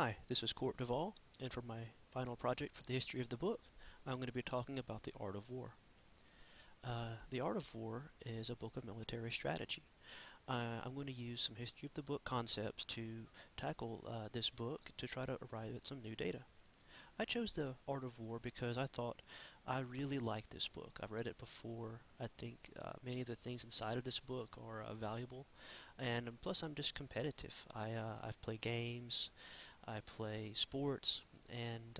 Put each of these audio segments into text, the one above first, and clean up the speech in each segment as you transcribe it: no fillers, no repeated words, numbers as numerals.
Hi, this is Duvall, and for my final project for the history of the book, I'm going to be talking about the art of war. The Art of War is a book of military strategy. I'm going to use some history of the book concepts to tackle this book to try to arrive at some new data. I chose the Art of War because I thought I really liked this book. I've read it before. I think many of the things inside of this book are valuable, and plus I'm just competitive. I've played games, I play sports, and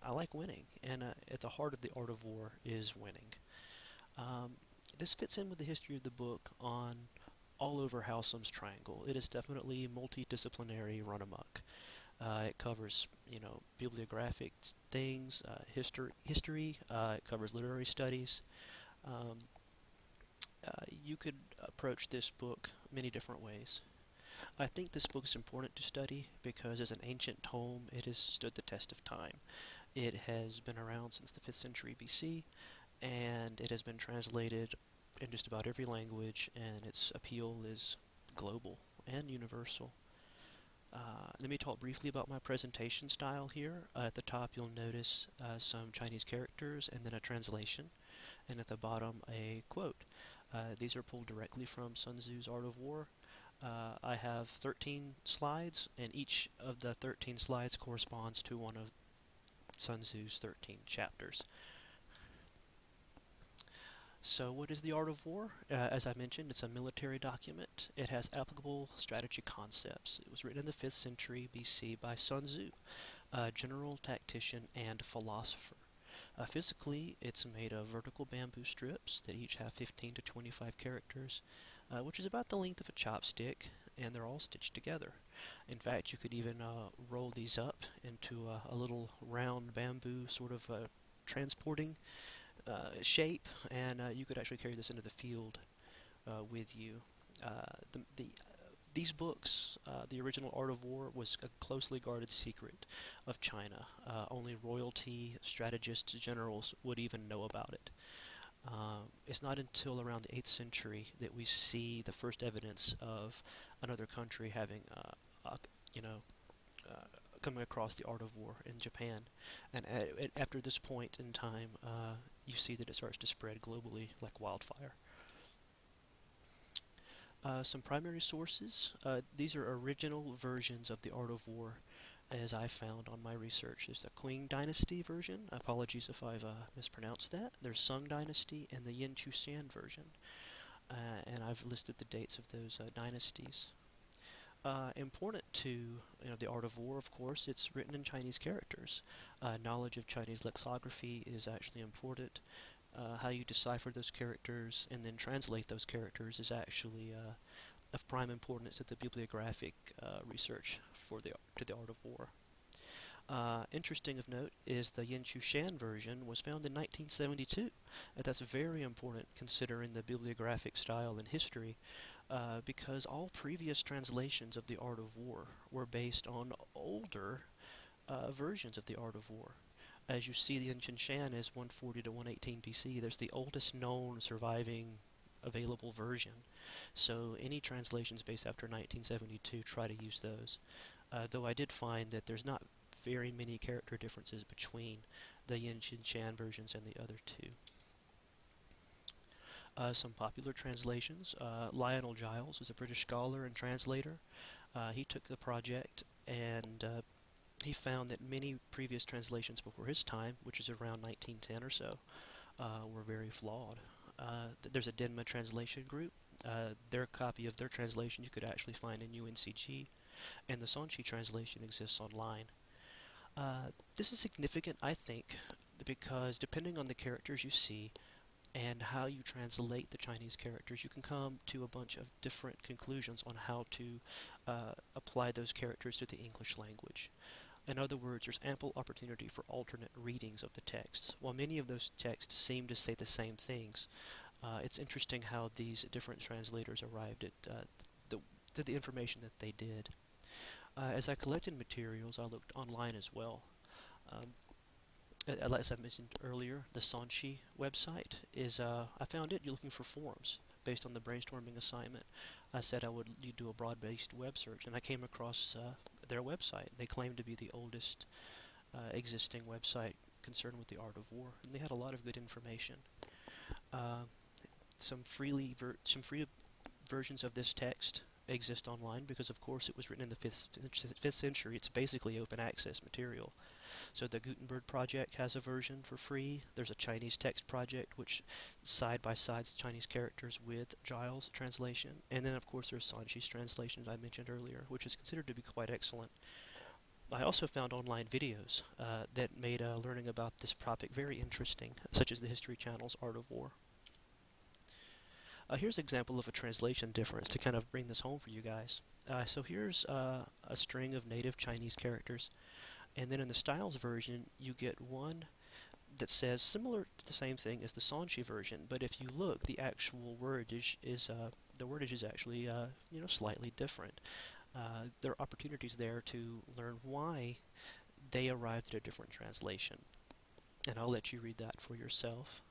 I like winning. And at the heart of the art of war is winning. Um, this fits in with the history of the book on all over Howsom's Triangle. It is definitely multidisciplinary run amok. It covers, bibliographic things, history. It covers literary studies. Um, you could approach this book many different ways. I think this book is important to study because as an ancient tome, it has stood the test of time. It has been around since the 5th century BC, and it has been translated in just about every language, and its appeal is global and universal. Let me talk briefly about my presentation style here. At the top, you'll notice some Chinese characters and then a translation, and at the bottom, a quote. These are pulled directly from Sun Tzu's Art of War. I have 13 slides, and each of the 13 slides corresponds to one of Sun Tzu's 13 chapters. So what is the Art of War? As I mentioned, it's a military document. It has applicable strategy concepts. It was written in the 5th century BC by Sun Tzu, a general, tactician, and philosopher. Physically, it's made of vertical bamboo strips that each have 15 to 25 characters, which is about the length of a chopstick, and they're all stitched together. In fact, you could even roll these up into a little round bamboo sort of transporting shape, and you could actually carry this into the field with you. These books, the original Art of War, was a closely guarded secret of China. Only royalty, strategists, generals would even know about it. It's not until around the 8th century that we see the first evidence of another country having, you know, coming across the art of war in Japan. And after this point in time, you see that it starts to spread globally like wildfire. Some primary sources. These are original versions of the Art of War as I found on my research. There's the Qing Dynasty version. Apologies if I've mispronounced that. There's Sung Dynasty and the Yin Chushan version. And I've listed the dates of those dynasties. Important to the Art of War, of course, it's written in Chinese characters. Knowledge of Chinese lexicography is actually important. How you decipher those characters and then translate those characters is actually of prime importance at the bibliographic research to the Art of War. Interesting of note is the Yin Chushan version was found in 1972. And that's very important considering the bibliographic style and history because all previous translations of the Art of War were based on older versions of the Art of War. As you see, the Yin Chushan is 140 to 118 BC. There's the oldest known surviving available version. So any translations based after 1972 try to use those. Though I did find that there's not very many character differences between the Yin Chushan versions and the other two. Some popular translations. Lionel Giles is a British scholar and translator. He took the project and he found that many previous translations before his time, which is around 1910 or so, were very flawed. There's a Denma translation group. Their copy of their translation you could actually find in UNCG, and the Sanchi translation exists online. This is significant, I think, because depending on the characters you see and how you translate the Chinese characters, you can come to a bunch of different conclusions on how to apply those characters to the English language. In other words, there's ample opportunity for alternate readings of the texts. While many of those texts seem to say the same things, it's interesting how these different translators arrived at the information that they did. As I collected materials, I looked online as well. As I mentioned earlier, the Sanchi website is, I found it, you're looking for forums based on the brainstorming assignment. I said I would do a broad-based web search, and I came across their website. They claim to be the oldest existing website concerned with the art of war, and they had a lot of good information. Uh, some free versions of this text exist online because, of course, it was written in the 5th century. It's basically open access material. So the Gutenberg project has a version for free. There's a Chinese text project which side by sides Chinese characters with Giles' translation. And then, of course, there's Sanchi's translation that I mentioned earlier, which is considered to be quite excellent. I also found online videos that made learning about this topic very interesting, such as the History Channel's Art of War. Here's an example of a translation difference to kind of bring this home for you guys. So here's a string of native Chinese characters, and then in the Styles version you get one that says similar to the same thing as the Sanchi version, but if you look, the actual wordage is actually slightly different. There are opportunities there to learn why they arrived at a different translation, and I'll let you read that for yourself.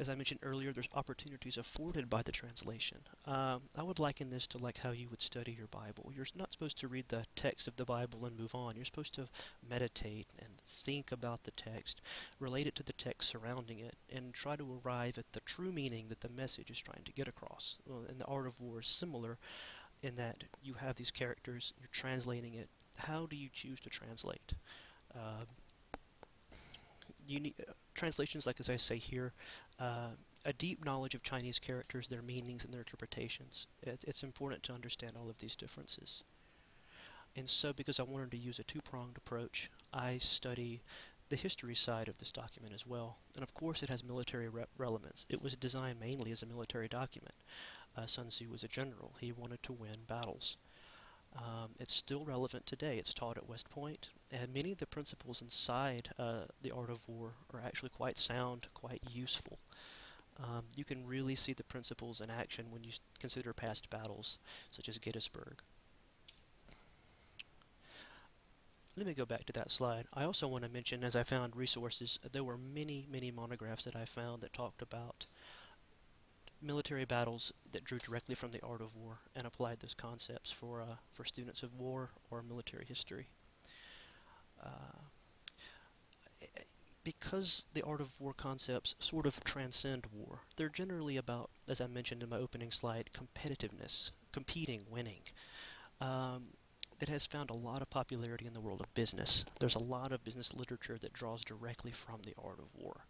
As I mentioned earlier, there's opportunities afforded by the translation. I would liken this to like how you would study your Bible. You're not supposed to read the text of the Bible and move on. You're supposed to meditate and think about the text, relate it to the text surrounding it, and try to arrive at the true meaning that the message is trying to get across. Well, and the Art of War is similar in that you have these characters, you're translating it. How do you choose to translate? You need translations, like as I say here, a deep knowledge of Chinese characters, their meanings, and their interpretations. It's important to understand all of these differences. And so, because I wanted to use a two-pronged approach, I study the history side of this document as well. And of course it has military relevance. It was designed mainly as a military document. Sun Tzu was a general. He wanted to win battles. It's still relevant today. It's taught at West Point, and many of the principles inside the Art of War are actually quite sound, quite useful. You can really see the principles in action when you consider past battles, such as Gettysburg. Let me go back to that slide. I also want to mention, as I found resources, there were many, many monographs that I found that talked about military battles that drew directly from the Art of War and applied those concepts for students of war or military history. Because the Art of War concepts sort of transcend war, they're generally about, as I mentioned in my opening slide, competitiveness, competing, winning. That has found a lot of popularity in the world of business. There's a lot of business literature that draws directly from the Art of War.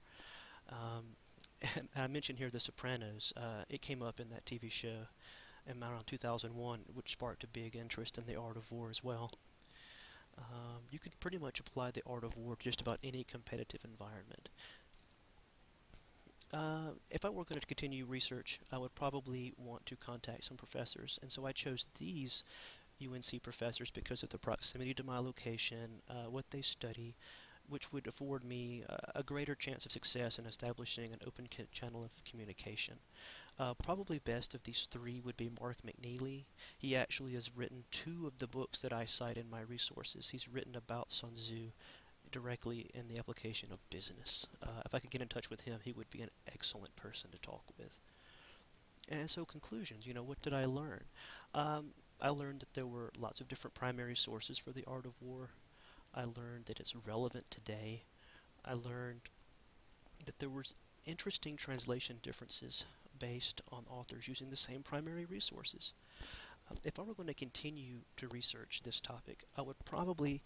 And I mentioned here The Sopranos. It came up in that TV show in around 2001, which sparked a big interest in the Art of War as well. You can pretty much apply the Art of War to just about any competitive environment. If I were going to continue research, I would probably want to contact some professors, and so I chose these UNC professors because of the proximity to my location, what they study, which would afford me a greater chance of success in establishing an open channel of communication. Probably best of these three would be Mark McNeely. He actually has written 2 of the books that I cite in my resources. He's written about Sun Tzu directly in the application of business. If I could get in touch with him, he would be an excellent person to talk with. And so conclusions, what did I learn? I learned that there were lots of different primary sources for the Art of War. I learned that it's relevant today. I learned that there were interesting translation differences based on authors using the same primary resources. If I were going to continue to research this topic, I would probably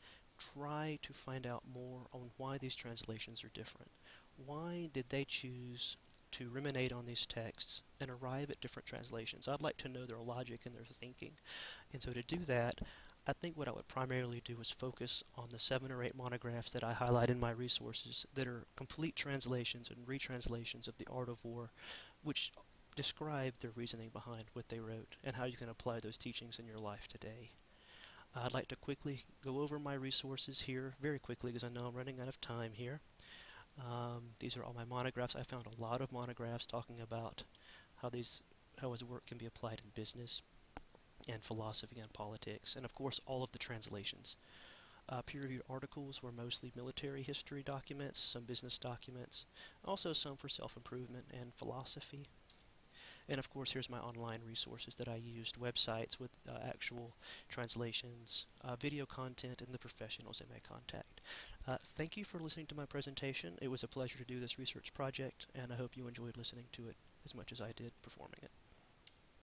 try to find out more on why these translations are different. Why did they choose to ruminate on these texts and arrive at different translations? I'd like to know their logic and their thinking. And so to do that, I think what I would primarily do is focus on the 7 or 8 monographs that I highlight in my resources that are complete translations and retranslations of the Art of War, which describe their reasoning behind what they wrote and how you can apply those teachings in your life today. I'd like to quickly go over my resources here, very quickly, because I know I'm running out of time here. These are all my monographs. I found a lot of monographs talking about how his work can be applied in business and philosophy and politics, and of course all of the translations. Peer-reviewed articles were mostly military history documents, some business documents, also some for self-improvement and philosophy. And of course, here's my online resources that I used, websites with actual translations, video content, and the professionals in my contact. Thank you for listening to my presentation. It was a pleasure to do this research project, and I hope you enjoyed listening to it as much as I did performing it.